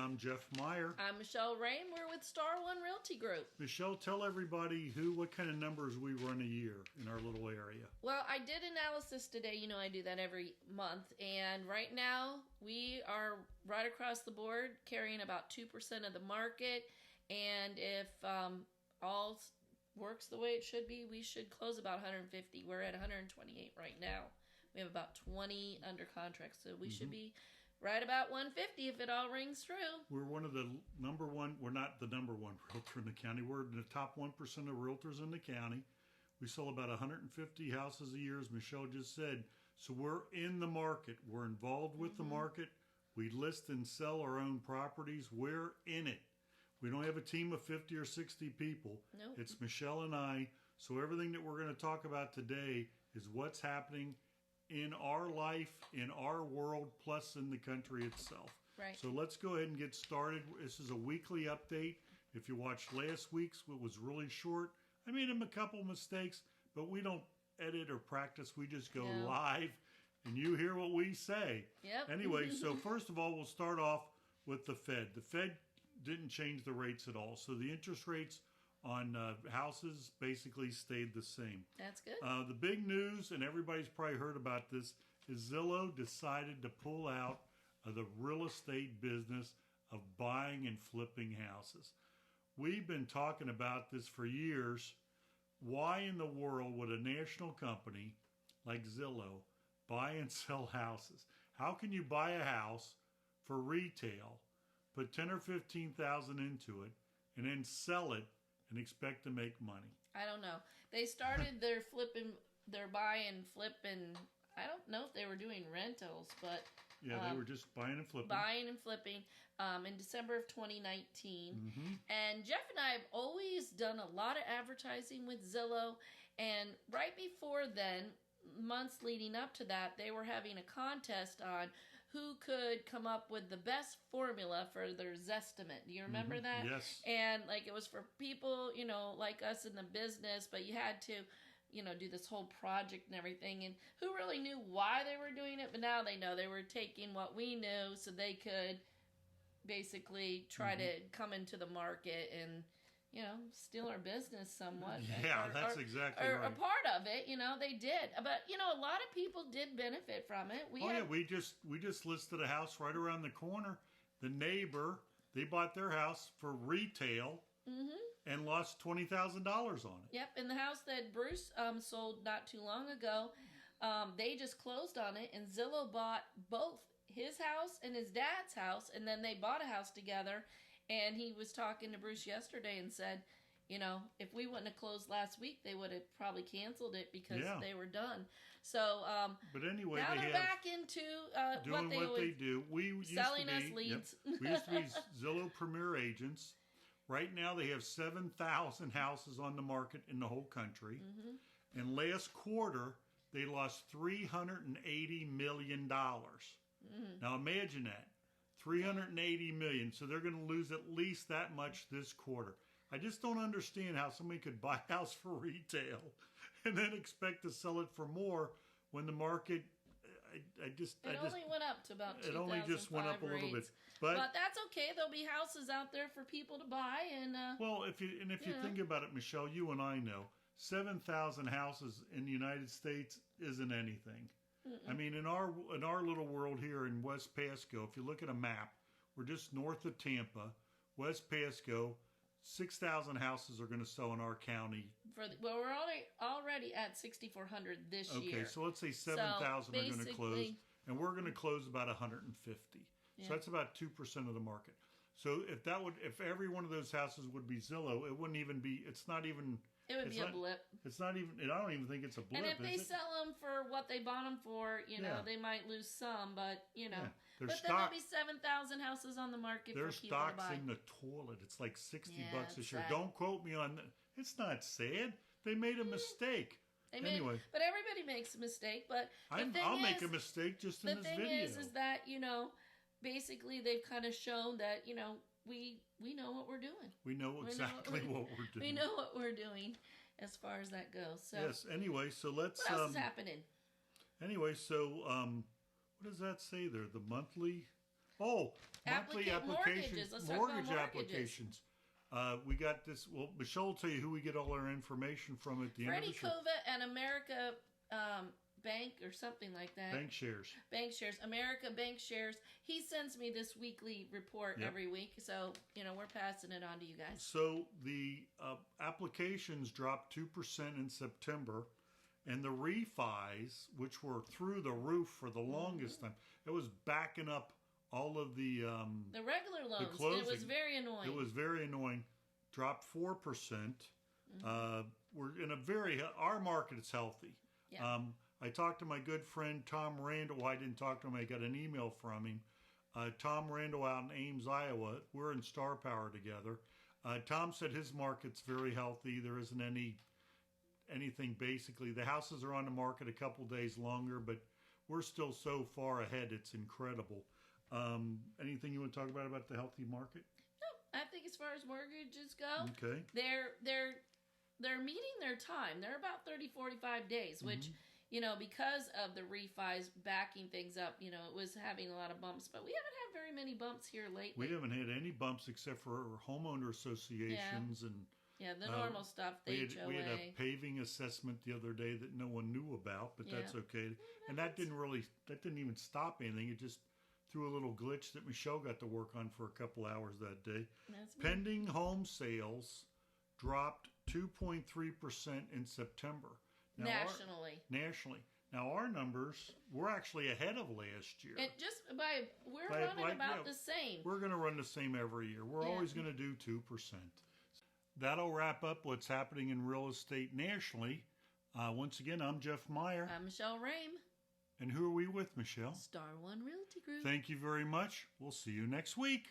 I'm Jeff Meyer. I'm Michele Rain. We're with Star One Realty Group. Michele, tell everybody what kind of numbers we run a year in our little area. Well, I did analysis today. You know I do that every month. And right now, we are right across the board carrying about 2% of the market. And if all works the way it should be, we should close about 150. We're at 128 right now. We have about 20 under contract, so we should be right about 150 if it all rings true. We're one of the number one, we're not the number one realtor in the county. We're in the top 1% of realtors in the county. We sell about 150 houses a year, as Michele just said. So we're in the market. We're involved with the market. We list and sell our own properties. We're in it. We don't have a team of 50 or 60 people. Nope. It's Michele and I. So everything that we're going to talk about today is what's happening in our life, in our world, plus in the country itself. Right. So let's go ahead and get started. This is a weekly update. If you watched last week's, it was really short. I made a couple mistakes, but we don't edit or practice. We just go live, and you hear what we say. Yep. Anyway, so first of all, we'll start off with the Fed. The Fed didn't change the rates at all. So the interest rates on houses basically stayed the same. That's good. The big news, and everybody's probably heard about this, is Zillow decided to pull out of the real estate business of buying and flipping houses. We've been talking about this for years. Why in the world would a national company like Zillow buy and sell houses? How can you buy a house for retail, put $10,000 or $15,000 into it, and then sell it and expect to make money? I don't know. They started their buy and flipping. I don't know if they were doing rentals, but yeah, they were just buying and flipping. In December of 2019. And Jeff and I have always done a lot of advertising with Zillow. And right before then, months leading up to that, they were having a contest on who could come up with the best formula for their Zestimate. Do you remember that? Yes. And like it was for people, like us in the business, but you had to, do this whole project and everything. And who really knew why they were doing it? But now they know they were taking what we knew so they could basically try to come into the market and steal our business somewhat. Yeah, that's exactly right. Or a part of it, they did. But, a lot of people did benefit from it. We just listed a house right around the corner. The neighbor, they bought their house for retail and lost $20,000 on it. Yep, and the house that Bruce sold not too long ago, they just closed on it, and Zillow bought both his house and his dad's house, and then they bought a house together. And he was talking to Bruce yesterday and said, if we wouldn't have closed last week, they would have probably canceled it because they were done. So, but anyway, now they're back into doing what they do. We used selling to be, us leads. Yep, we used to be Zillow Premier agents. Right now, they have 7,000 houses on the market in the whole country. And last quarter, they lost $380 million. Now imagine that. $380 million. So they're going to lose at least that much this quarter. I just don't understand how somebody could buy a house for retail and then expect to sell it for more when the market. It only went up to about 2005. It only just went up a little bit, but that's okay. There'll be houses out there for people to buy, and well, if you think about it, Michele, you and I know 7,000 houses in the United States isn't anything. I mean, in our little world here in West Pasco, if you look at a map, we're just north of Tampa, West Pasco. 6,000 houses are going to sell in our county. We're already at 6,400 this year. Okay, so let's say 7,000 are going to close, and we're going to close about 150. So that's about 2% of the market. So if every one of those houses would be Zillow, it wouldn't even be. It's not even. It would be a blip. It's not even. I don't even think it's a blip. And if they sell them for what they bought them for, they might lose some, but but then there'll be 7,000 houses on the market for people to buy. Their stock's in the toilet. It's like $60 a share. Don't quote me on that. It's not sad. They made a mistake. Anyway, but everybody makes a mistake. But I'll make a mistake just in this video. The thing is that basically they've kind of shown that we know what we're doing. We know exactly what we're doing. We know what we're doing as far as that goes. So yes. Anyway, so let's. What else is happening? Anyway, so what does that say there? The monthly Oh, monthly applications, mortgages. Let's talk about mortgages. applications. We got this. Well, Michele will tell you who we get all our information from at the end of the show. Freddie Kova and America Bank or something like that. Bank shares. Bank shares. America Bank shares. He sends me this weekly report every week. So, we're passing it on to you guys. So the applications dropped 2% in September. And the refis, which were through the roof for the longest time, it was backing up all of the regular loans. The closing. It was very annoying. It was very annoying. Dropped 4%. We're in our market is healthy. Yeah. I talked to my good friend Tom Randall. Well, I didn't talk to him. I got an email from him. Tom Randall out in Ames, Iowa. We're in Star Power together. Tom said his market's very healthy. There isn't anything basically. The houses are on the market a couple days longer, but we're still so far ahead. It's incredible. Anything you want to talk about the healthy market? No, I think as far as mortgages go, okay, they're meeting their time. They're about 30, 45 days, which, because of the refis backing things up, it was having a lot of bumps, but we haven't had very many bumps here lately. We haven't had any bumps except for homeowner associations and the normal stuff. We had a paving assessment the other day that no one knew about, but that's okay. And that didn't even stop anything. It just threw a little glitch that Michele got to work on for a couple hours that day. Pending home sales dropped 2.3% in September. Now nationally. Now our numbers, we're actually ahead of last year. And we're running about the same. We're going to run the same every year. We're always going to do 2%. That'll wrap up what's happening in real estate nationally. Once again, I'm Jeff Meyer. I'm Michele Rame. And who are we with, Michele? Star One Realty Group. Thank you very much. We'll see you next week.